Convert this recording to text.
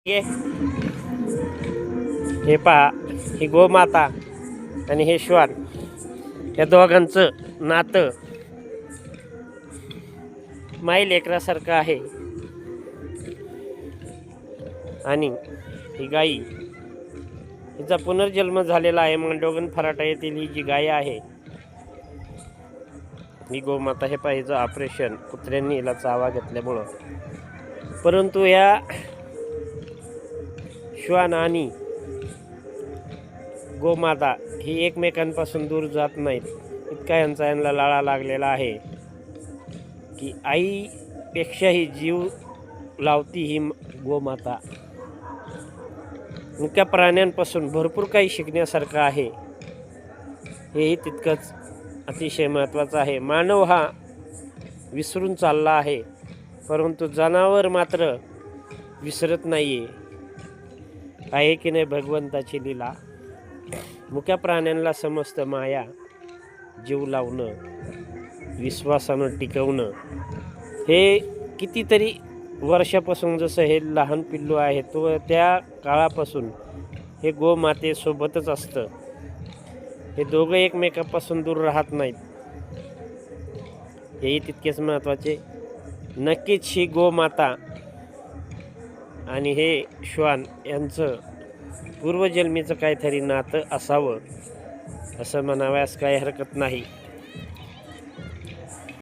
हे पहा, ही गोमाता आणि हे श्वान या दोघांचं नातं माई लेकरासारखं आहे. आणि ही गाई, हिचा पुनर्जन्म झालेला आहे. मांडोगण फराटा येथील ही जी गाय आहे, ही गोमाता. हे पहा, हिचं ऑपरेशन कुत्र्यांनी हिला चावा घेतल्यामुळं, परंतु या श्वान आणि गोमाता ही एकमेकांपासून दूर जात नाहीत. इतका यांना लाळा लागलेला आहे की आईपेक्षाही जीव लावती ही गोमाता. मुक्या प्राण्यांपासून भरपूर काही शिकण्यासारखं आहे. हेही तितकंच अतिशय महत्त्वाचं आहे. मानव हा विसरून चालला आहे, परंतु जनावर मात्र विसरत नाही आहे की नाही भगवंताची लीला. मुक्या प्राण्यांना समस्त माया, जीव लावणं, विश्वासानं टिकवणं, हे कितीतरी वर्षापासून, जसं हे लहान पिल्लू आहे तो त्या काळापासून हे गोमातेसोबतच असतं. हे दोघं एकमेकापासून दूर राहत नाहीत. हेही तितकेच महत्त्वाचे. नक्कीच ही गोमाता आणि हे श्वान यांचं पूर्वजन्मीचं काहीतरी नातं असावं, असं म्हणावयास काही हरकत नाही.